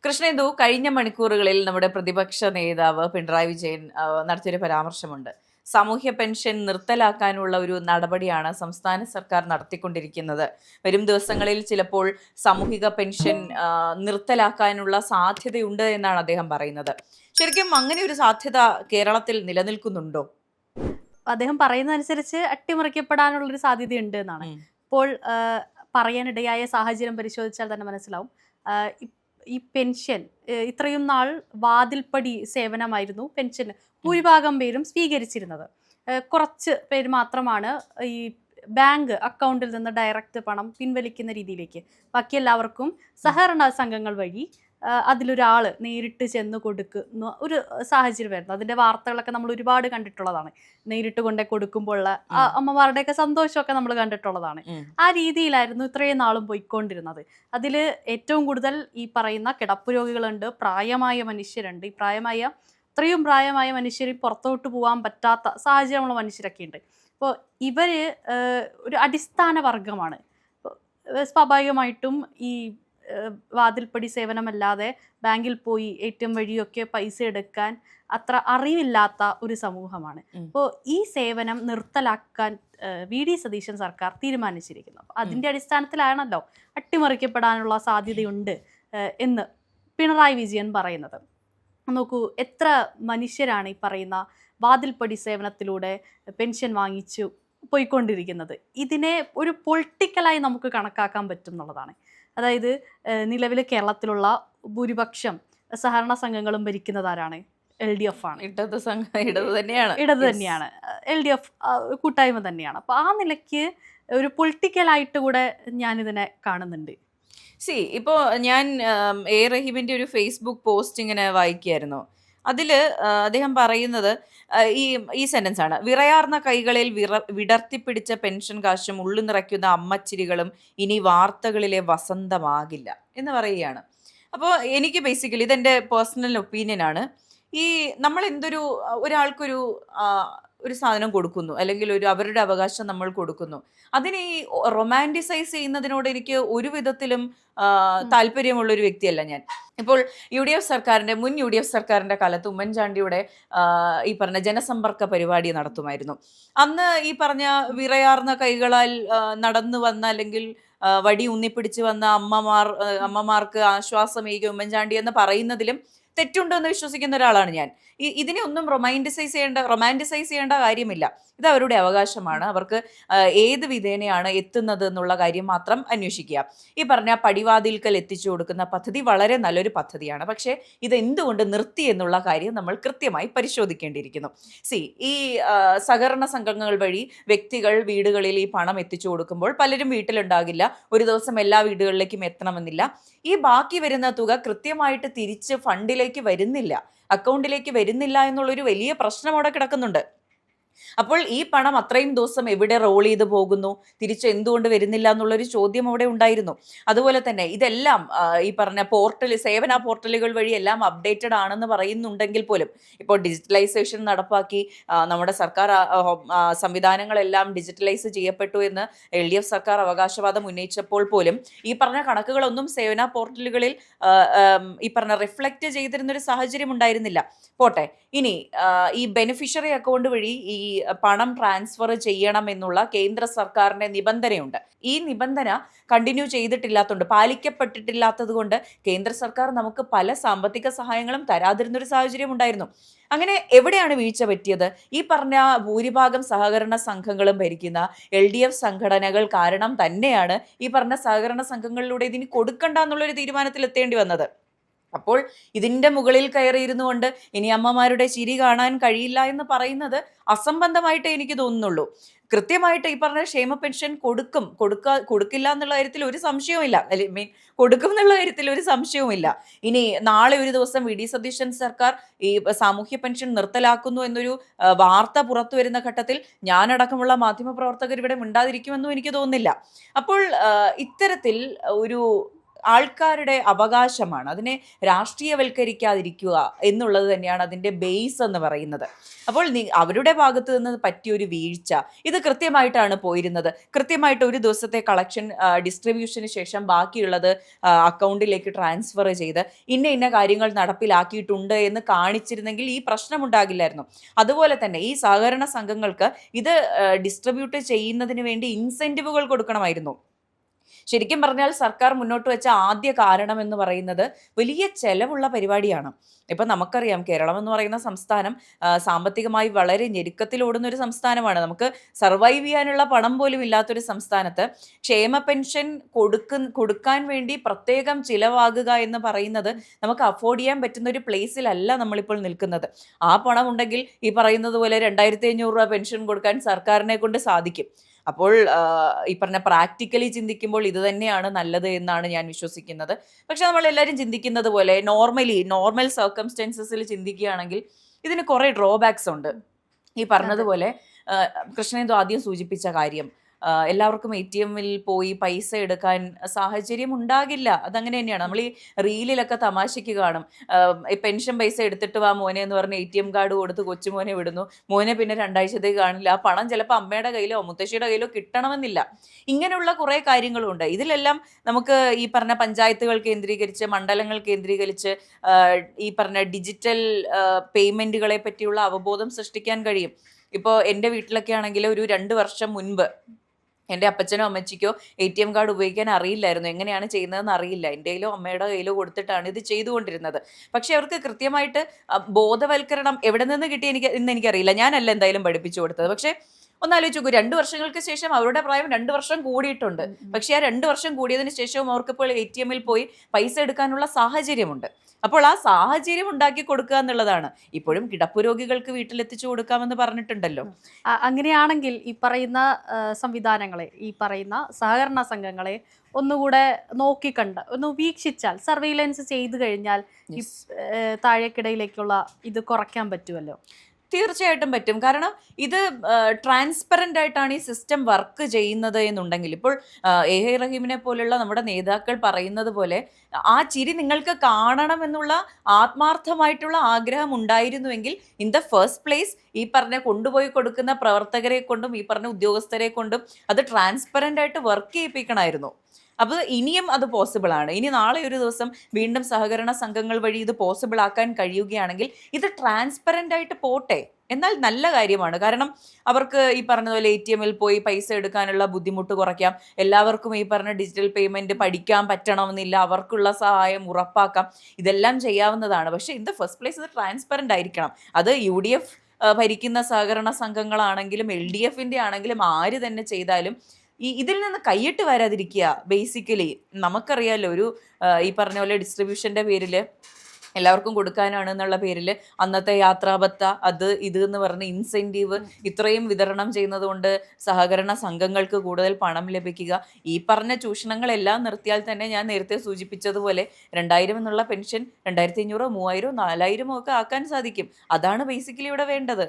കൃഷ്ണേന്ദു കഴിഞ്ഞ മണിക്കൂറുകളിൽ നമ്മുടെ പ്രതിപക്ഷ നേതാവ് പിണറായി വിജയൻ നടത്തിയൊരു പരാമർശമുണ്ട്. സാമൂഹ്യ പെൻഷൻ നിർത്തലാക്കാനുള്ള ഒരു നടപടിയാണ് സംസ്ഥാന സർക്കാർ നടത്തിക്കൊണ്ടിരിക്കുന്നത്. വരും ദിവസങ്ങളിൽ ചിലപ്പോൾ സാമൂഹിക പെൻഷൻ നിർത്തലാക്കാനുള്ള സാധ്യതയുണ്ട് എന്നാണ് അദ്ദേഹം പറയുന്നത്. ശരിക്കും അങ്ങനെ ഒരു സാധ്യത കേരളത്തിൽ നിലനിൽക്കുന്നുണ്ടോ? അദ്ദേഹം പറയുന്നതനുസരിച്ച് അട്ടിമറിക്കപ്പെടാനുള്ളൊരു സാധ്യതയുണ്ട് എന്നാണ് ഇപ്പോൾ പറയാനിടയായ സാഹചര്യം പരിശോധിച്ചാൽ തന്നെ മനസ്സിലാവും. ഈ പെൻഷൻ ഇത്രയും നാൾ വാതിൽപ്പടി സേവനമായിരുന്നു പെൻഷൻ ഭൂരിഭാഗം പേരും സ്വീകരിച്ചിരുന്നത്. കുറച്ച് പേര് മാത്രമാണ് ഈ ബാങ്ക് അക്കൗണ്ടിൽ നിന്ന് ഡയറക്റ്റ് പണം പിൻവലിക്കുന്ന രീതിയിലേക്ക്, ബാക്കി എല്ലാവർക്കും സഹകരണ സംഘങ്ങൾ വഴി അതിലൊരാൾ നേരിട്ട് ചെന്ന് കൊടുക്കുന്ന ഒരു സാഹചര്യം വരുന്നു. അതിൻ്റെ വാർത്തകളൊക്കെ നമ്മൾ ഒരുപാട് കണ്ടിട്ടുള്ളതാണ്. നേരിട്ട് കൊണ്ടേ കൊടുക്കുമ്പോഴുള്ള അമ്മമാരുടെയൊക്കെ സന്തോഷമൊക്കെ നമ്മൾ കണ്ടിട്ടുള്ളതാണ്. ആ രീതിയിലായിരുന്നു ഇത്രയും നാളും പോയിക്കൊണ്ടിരുന്നത്. അതിൽ ഏറ്റവും കൂടുതൽ ഈ പറയുന്ന കിടപ്പ് രോഗികളുണ്ട്, പ്രായമായ മനുഷ്യരുണ്ട്. ഇത്രയും പ്രായമായ മനുഷ്യർ പുറത്തോട്ട് പോകാൻ പറ്റാത്ത സാഹചര്യമുള്ള മനുഷ്യരൊക്കെ ഉണ്ട്. അപ്പോൾ ഇവർ ഒരു അടിസ്ഥാന വർഗമാണ്. സ്വാഭാവികമായിട്ടും ഈ വാതിൽപ്പടി സേവനമല്ലാതെ ബാങ്കിൽ പോയി ATM വഴിയൊക്കെ പൈസ എടുക്കാൻ അത്ര അറിവില്ലാത്ത ഒരു സമൂഹമാണ്. അപ്പോൾ ഈ സേവനം നിർത്തലാക്കാൻ VD സതീശൻ സർക്കാർ തീരുമാനിച്ചിരിക്കുന്നു. അപ്പോൾ അതിൻ്റെ അടിസ്ഥാനത്തിലാണല്ലോ അട്ടിമറിക്കപ്പെടാനുള്ള സാധ്യതയുണ്ട് എന്ന് പിണറായി വിജയൻ പറയുന്നത്. നോക്കൂ, എത്ര മനുഷ്യരാണ് ഈ പറയുന്ന വാതിൽപ്പടി സേവനത്തിലൂടെ പെൻഷൻ വാങ്ങിച്ചു പോയിക്കൊണ്ടിരിക്കുന്നത്. ഇതിനെ ഒരു പൊളിറ്റിക്കലായി നമുക്ക് കണക്കാക്കാൻ പറ്റും എന്നുള്ളതാണ്. അതായത് നിലവിൽ കേരളത്തിലുള്ള ഭൂരിപക്ഷം സഹകരണ സംഘങ്ങളും ഭരിക്കുന്നതാരാണ്? LDF ആണ്. ഇടത് തന്നെയാണ്. LDF കൂട്ടായ്മ തന്നെയാണ്. അപ്പോൾ ആ നിലയ്ക്ക് ഒരു പൊളിറ്റിക്കലായിട്ട് കൂടെ ഞാനിതിനെ കാണുന്നുണ്ട്. ഇപ്പോൾ ഞാൻ റഹീമിന്റെ ഒരു ഫേസ്ബുക്ക് പോസ്റ്റ് ഇങ്ങനെ വായിക്കുകയായിരുന്നു. അതിൽ അദ്ദേഹം പറയുന്നത് ഈ സെന്റൻസ് ആണ്: വിറയാർന്ന കൈകളിൽ വിടർത്തിപ്പിടിച്ച പെൻഷൻ കാശും ഉള്ളു നിറയ്ക്കുന്ന അമ്മച്ചിരികളും ഇനി വാർത്തകളിലെ വസന്തമാകില്ല എന്ന് പറയുകയാണ്. അപ്പോൾ എനിക്ക് ബേസിക്കലി ഇതെൻ്റെ പേഴ്സണൽ ഒപ്പീനിയനാണ്. നമ്മൾ ഒരാൾക്കൊരു ഒരു സാധനം കൊടുക്കുന്നു, അല്ലെങ്കിൽ അവരുടെ അവകാശം നമ്മൾ കൊടുക്കുന്നു, അതിനെ ഈ റൊമാൻറ്റിസൈസ് ചെയ്യുന്നതിനോട് എനിക്ക് ഒരു വിധത്തിലും താല്പര്യമുള്ളൊരു വ്യക്തിയല്ല ഞാൻ. ഇപ്പോൾ മുൻ യു ഡി എഫ് സർക്കാരിൻ്റെ കാലത്ത് ഉമ്മൻചാണ്ടിയുടെ ഈ പറഞ്ഞ ജനസമ്പർക്ക പരിപാടി നടത്തുമായിരുന്നു. അന്ന് ഈ പറഞ്ഞ വിറയാർന്ന കൈകളാൽ നടന്നു വന്ന, അല്ലെങ്കിൽ വടി ഉന്നിപ്പിടിച്ച് വന്ന അമ്മമാർക്ക് ആശ്വാസമേകി ഉമ്മൻചാണ്ടി എന്ന് പറയുന്നതിലും തെറ്റുണ്ടോ എന്ന് വിശ്വസിക്കുന്ന ഒരാളാണ് ഞാൻ. ഇതിനെ ഒന്നും റൊമാൻറ്റിസൈസ് ചെയ്യേണ്ട കാര്യമില്ല. ഇത് അവരുടെ അവകാശമാണ്. അവർക്ക് ഏത് വിധേനയാണ് എത്തുന്നത് എന്നുള്ള കാര്യം മാത്രം അന്വേഷിക്കുക. ഈ പറഞ്ഞ പടിവാതിൽക്കൽ എത്തിച്ചു കൊടുക്കുന്ന പദ്ധതി വളരെ നല്ലൊരു പദ്ധതിയാണ്. പക്ഷേ ഇത് എന്തുകൊണ്ട് നിർത്തി എന്നുള്ള കാര്യം നമ്മൾ കൃത്യമായി പരിശോധിക്കേണ്ടിയിരിക്കുന്നു. ഈ സഹകരണ സംഘങ്ങൾ വഴി വ്യക്തികൾ വീടുകളിൽ ഈ പണം എത്തിച്ചു കൊടുക്കുമ്പോൾ പലരും വീട്ടിലുണ്ടാകില്ല. ഒരു ദിവസം എല്ലാ വീടുകളിലേക്കും എത്തണമെന്നില്ല. ഈ ബാക്കി വരുന്ന തുക കൃത്യമായിട്ട് തിരിച്ച് ഫണ്ടിലേക്ക് വരുന്നില്ല, അക്കൗണ്ടിലേക്ക് വരുന്നില്ല എന്നുള്ളൊരു വലിയ പ്രശ്നം അവിടെ കിടക്കുന്നുണ്ട്. അപ്പോൾ ഈ പണം അത്രയും ദിവസം എവിടെ റോൾ ചെയ്ത് പോകുന്നു, തിരിച്ച് എന്തുകൊണ്ട് വരുന്നില്ല എന്നുള്ളൊരു ചോദ്യം അവിടെ ഉണ്ടായിരുന്നു. അതുപോലെ തന്നെ ഇതെല്ലാം ഈ പറഞ്ഞ സേവന പോർട്ടലുകൾ വഴി എല്ലാം അപ്ഡേറ്റഡ് ആണെന്ന് പറയുന്നുണ്ടെങ്കിൽ പോലും, ഇപ്പോൾ ഡിജിറ്റലൈസേഷൻ നടപ്പാക്കി നമ്മുടെ സർക്കാർ സംവിധാനങ്ങളെല്ലാം ഡിജിറ്റലൈസ് ചെയ്യപ്പെട്ടു എന്ന് LDF സർക്കാർ അവകാശവാദം ഉന്നയിച്ചപ്പോൾ പോലും ഈ പറഞ്ഞ കണക്കുകളൊന്നും സേവന പോർട്ടലുകളിൽ ഈ പറഞ്ഞ റിഫ്ലക്റ്റ് ചെയ്തിരുന്നൊരു സാഹചര്യം ഉണ്ടായിരുന്നില്ല. പോട്ടെ, ഇനി ഈ ബെനിഫിഷ്യറി അക്കൗണ്ട് വഴി ഈ പണം ട്രാൻസ്ഫർ ചെയ്യണം എന്നുള്ള കേന്ദ്ര സർക്കാരിന്റെ നിബന്ധനയുണ്ട്. ഈ നിബന്ധന കണ്ടിന്യൂ പാലിക്കപ്പെട്ടിട്ടില്ലാത്തത് കൊണ്ട് കേന്ദ്ര സർക്കാർ നമുക്ക് പല സാമ്പത്തിക സഹായങ്ങളും തരാതിരുന്നൊരു സാഹചര്യം ഉണ്ടായിരുന്നു. അങ്ങനെ എവിടെയാണ് വീഴ്ച പറ്റിയത്? ഈ പറഞ്ഞ ഭൂരിഭാഗം സഹകരണ സംഘങ്ങളും ഭരിക്കുന്ന LDF സംഘടനകൾ കാരണം തന്നെയാണ് ഈ പറഞ്ഞ സഹകരണ സംഘങ്ങളിലൂടെ ഇതിന് കൊടുക്കണ്ട എന്നുള്ളൊരു തീരുമാനത്തിൽ എത്തേണ്ടി വന്നത്. അപ്പോൾ ഇതിൻ്റെ മുകളിൽ കയറിയിരുന്നു കൊണ്ട് ഇനി അമ്മമാരുടെ ചിരി കാണാൻ കഴിയില്ല എന്ന് പറയുന്നത് അസംബന്ധമായിട്ട് എനിക്ക് തോന്നുന്നുള്ളൂ. കൃത്യമായിട്ട് ഈ പറഞ്ഞ ക്ഷേമ പെൻഷൻ കൊടുക്കില്ല എന്നുള്ള കാര്യത്തിൽ ഒരു സംശയവുമില്ല. കൊടുക്കും എന്നുള്ള കാര്യത്തിൽ ഒരു സംശയവുമില്ല. ഇനി നാളെ ഒരു ദിവസം VD സതീശൻ സർക്കാർ ഈ സാമൂഹ്യ പെൻഷൻ നിർത്തലാക്കുന്നു എന്നൊരു വാർത്ത പുറത്തു വരുന്ന ഘട്ടത്തിൽ ഞാനടക്കമുള്ള മാധ്യമപ്രവർത്തകർ ഇവിടെ മിണ്ടാതിരിക്കുമെന്നും എനിക്ക് തോന്നുന്നില്ല. അപ്പോൾ ഇത്തരത്തിൽ ഒരു ആൾക്കാരുടെ അവകാശമാണ്. അതിനെ രാഷ്ട്രീയവൽക്കരിക്കാതിരിക്കുക എന്നുള്ളത് തന്നെയാണ് അതിൻ്റെ ബേസ് എന്ന് പറയുന്നത്. അപ്പോൾ അവരുടെ ഭാഗത്ത് നിന്ന് പറ്റിയൊരു വീഴ്ച, ഇത് കൃത്യമായിട്ടാണ് പോയിരുന്നത്. കൃത്യമായിട്ട് ഒരു ദിവസത്തെ കളക്ഷൻ ഡിസ്ട്രിബ്യൂഷന് ശേഷം ബാക്കിയുള്ളത് അക്കൗണ്ടിലേക്ക് ട്രാൻസ്ഫർ ചെയ്ത് ഇന്ന കാര്യങ്ങൾ നടപ്പിലാക്കിയിട്ടുണ്ട് എന്ന് കാണിച്ചിരുന്നെങ്കിൽ ഈ പ്രശ്നം ഉണ്ടാകില്ലായിരുന്നു. അതുപോലെ തന്നെ ഈ സഹകരണ സംഘങ്ങൾക്ക് ഇത് ഡിസ്ട്രിബ്യൂട്ട് ചെയ്യുന്നതിന് വേണ്ടി ഇൻസെന്റിവുകൾ കൊടുക്കണമായിരുന്നു. ശരിക്കും പറഞ്ഞാൽ സർക്കാർ മുന്നോട്ട് വെച്ച ആദ്യ കാരണം എന്ന് പറയുന്നത് വലിയ ചെലവുള്ള പരിപാടിയാണ്. ഇപ്പം നമുക്കറിയാം, കേരളം എന്ന് പറയുന്ന സംസ്ഥാനം സാമ്പത്തികമായി വളരെ ഞെരുക്കത്തിലോടുന്ന ഒരു സംസ്ഥാനമാണ്. നമുക്ക് സർവൈവ് ചെയ്യാനുള്ള പണം പോലും ഇല്ലാത്തൊരു സംസ്ഥാനത്ത് ക്ഷേമ പെൻഷൻ കൊടുക്കാൻ വേണ്ടി പ്രത്യേകം ചിലവാകുക എന്ന് പറയുന്നത് നമുക്ക് അഫോർഡ് ചെയ്യാൻ പറ്റുന്ന ഒരു പ്ലേസിലല്ല നമ്മളിപ്പോൾ നിൽക്കുന്നത്. ആ പണം ഉണ്ടെങ്കിൽ ഈ പറയുന്നത് പോലെ 2500 രൂപ പെൻഷൻ കൊടുക്കാൻ സർക്കാരിനെ കൊണ്ട് സാധിക്കും. അപ്പോൾ ഈ പറഞ്ഞ പ്രാക്ടിക്കലി ചിന്തിക്കുമ്പോൾ ഇത് തന്നെയാണ് നല്ലത് എന്നാണ് ഞാൻ വിശ്വസിക്കുന്നത്. പക്ഷെ നമ്മളെല്ലാവരും ചിന്തിക്കുന്നത് പോലെ നോർമൽ സർക്കംസ്റ്റൻസസിൽ ചിന്തിക്കുകയാണെങ്കിൽ ഇതിന് കുറേ ഡ്രോബാക്സ് ഉണ്ട്. ഈ പറഞ്ഞതുപോലെ കൃഷ്ണേന്ദു ആദ്യം സൂചിപ്പിച്ച കാര്യം, എല്ലാവർക്കും ATM-ൽ പോയി പൈസ എടുക്കാൻ സാഹചര്യം ഉണ്ടാകില്ല. അതങ്ങനെ തന്നെയാണ്. നമ്മൾ ഈ റീലിലൊക്കെ തമാശയ്ക്ക് കാണും, പെൻഷൻ പൈസ എടുത്തിട്ട് വാ മോനെ എന്ന് പറഞ്ഞ് ATM കാർഡ് കൊടുത്ത് കൊച്ചുമോനെ വിടുന്നു. മോനെ പിന്നെ 2 ആഴ്ചത്തേക്ക് കാണില്ല. ആ പണം ചിലപ്പോൾ അമ്മയുടെ കയ്യിലോ മുത്തശ്ശിയുടെ കയ്യിലോ കിട്ടണമെന്നില്ല. ഇങ്ങനെയുള്ള കുറേ കാര്യങ്ങളുണ്ട്. ഇതിലെല്ലാം നമുക്ക് ഈ പറഞ്ഞ പഞ്ചായത്തുകൾ കേന്ദ്രീകരിച്ച്, മണ്ഡലങ്ങൾ കേന്ദ്രീകരിച്ച് ഈ പറഞ്ഞ ഡിജിറ്റൽ പേയ്മെൻറ്റുകളെ പറ്റിയുള്ള അവബോധം സൃഷ്ടിക്കാൻ കഴിയും. ഇപ്പോൾ എൻ്റെ വീട്ടിലൊക്കെ ആണെങ്കിൽ ഒരു 2 വർഷം മുൻപ് എൻ്റെ അപ്പച്ചനോ അമ്മച്ചിക്കോ ATM കാർഡ് ഉപയോഗിക്കാൻ അറിയില്ലായിരുന്നു. എങ്ങനെയാണ് ചെയ്യുന്നതെന്ന് അറിയില്ല. എൻ്റെ കയ്യിലോ അമ്മയുടെ കയ്യിലോ കൊടുത്തിട്ടാണ് ഇത് ചെയ്തുകൊണ്ടിരുന്നത്. പക്ഷെ അവർക്ക് കൃത്യമായിട്ട് ബോധവൽക്കരണം എവിടെ നിന്ന് കിട്ടി എന്ന് എനിക്കറിയില്ല. ഞാനല്ല എന്തായാലും പഠിപ്പിച്ചു കൊടുത്തത്. പക്ഷേ ഒന്നാലോചിച്ച് നോക്കൂ, 2 വർഷങ്ങൾക്ക് ശേഷം അവരുടെ പ്രായം 2 വർഷം കൂടിയിട്ടുണ്ട്. പക്ഷേ ആ 2 വർഷം കൂടിയതിന് ശേഷവും അവർക്കിപ്പോൾ ATM-ൽ പോയി പൈസ എടുക്കാനുള്ള സാഹചര്യമുണ്ട്. അപ്പോൾ ആ സാഹചര്യം ഉണ്ടാക്കി കൊടുക്കുക എന്നുള്ളതാണ്. ഇപ്പോഴും കിടപ്പ് രോഗികൾക്ക് വീട്ടിലെത്തിച്ചു കൊടുക്കാമെന്ന് പറഞ്ഞിട്ടുണ്ടല്ലോ. അങ്ങനെയാണെങ്കിൽ ഈ പറയുന്ന സംവിധാനങ്ങളെ, ഈ പറയുന്ന സഹകരണ സംഘങ്ങളെ ഒന്നുകൂടെ നോക്കിക്കണ്ട് ഒന്ന് വീക്ഷിച്ചാൽ, സർവൈലൻസ് ചെയ്തു കഴിഞ്ഞാൽ ഈ താഴേക്കിടയിലേക്കുള്ള ഇത് കുറയ്ക്കാൻ പറ്റുമല്ലോ. തീർച്ചയായിട്ടും പറ്റും. കാരണം ഇത് ട്രാൻസ്പെറൻ്റ് ആയിട്ടാണ് ഈ സിസ്റ്റം വർക്ക് ചെയ്യുന്നത് എന്നുണ്ടെങ്കിൽ, ഇപ്പോൾ AH റഹീമിനെ പോലുള്ള നമ്മുടെ നേതാക്കൾ പറയുന്നത് പോലെ ആ ചിരി നിങ്ങൾക്ക് കാണണമെന്നുള്ള ആത്മാർത്ഥമായിട്ടുള്ള ആഗ്രഹം ഉണ്ടായിരുന്നുവെങ്കിൽ ഇൻ ദ ഫസ്റ്റ് പ്ലേസ് ഈ പറഞ്ഞ കൊണ്ടുപോയി കൊടുക്കുന്ന പ്രവർത്തകരെ കൊണ്ടും ഈ പറഞ്ഞ ഉദ്യോഗസ്ഥരെ കൊണ്ടും അത് ട്രാൻസ്പെറൻ്റ് ആയിട്ട് വർക്ക് ചെയ്യിപ്പിക്കണമായിരുന്നു. അപ്പോൾ ഇനിയും അത് പോസിബിൾ ആണ്. ഇനി നാളെ ഒരു ദിവസം വീണ്ടും സഹകരണ സംഘങ്ങൾ വഴി ഇത് പോസിബിൾ ആക്കാൻ കഴിയുകയാണെങ്കിൽ ഇത് ട്രാൻസ്പെറൻ്റ് ആയിട്ട് പോട്ടെ, എന്നാൽ നല്ല കാര്യമാണ്. കാരണം അവർക്ക് ഈ പറഞ്ഞതുപോലെ ATM-ൽ പോയി പൈസ എടുക്കാനുള്ള ബുദ്ധിമുട്ട് കുറയ്ക്കാം. എല്ലാവർക്കും ഈ പറഞ്ഞ ഡിജിറ്റൽ പേയ്മെൻറ്റ് പഠിക്കാൻ പറ്റണമെന്നില്ല. അവർക്കുള്ള സഹായം ഉറപ്പാക്കാം. ഇതെല്ലാം ചെയ്യാവുന്നതാണ്. പക്ഷേ ഇൻ ദ ഫസ്റ്റ് പ്ലേസ് ഇത് ട്രാൻസ്പെറൻ്റ് ആയിരിക്കണം. അത് UDF ഭരിക്കുന്ന സഹകരണ സംഘങ്ങളാണെങ്കിലും LDF-ൻ്റെ ആണെങ്കിലും ആര് തന്നെ ചെയ്താലും ഇതിൽ നിന്ന് കൈയിട്ട് വരാതിരിക്കുക. ബേസിക്കലി നമുക്കറിയാമല്ലോ, ഒരു ഈ പറഞ്ഞ പോലെ ഡിസ്ട്രിബ്യൂഷൻ്റെ പേരിൽ എല്ലാവർക്കും കൊടുക്കാനാണ് എന്നുള്ള പേരിൽ അന്നത്തെ യാത്രാഭത്ത ഇത് എന്ന് പറഞ്ഞ് ഇൻസെൻറ്റീവ് ഇത്രയും വിതരണം ചെയ്യുന്നത് കൊണ്ട് സഹകരണ സംഘങ്ങൾക്ക് കൂടുതൽ പണം ലഭിക്കുക. ഈ പറഞ്ഞ ചൂഷണങ്ങളെല്ലാം നിർത്തിയാൽ തന്നെ ഞാൻ നേരത്തെ സൂചിപ്പിച്ചതുപോലെ 2000 എന്നുള്ള പെൻഷൻ 2500, 3000, 4000 ഒക്കെ ആക്കാൻ സാധിക്കും. അതാണ് ബേസിക്കലി ഇവിടെ വേണ്ടത്.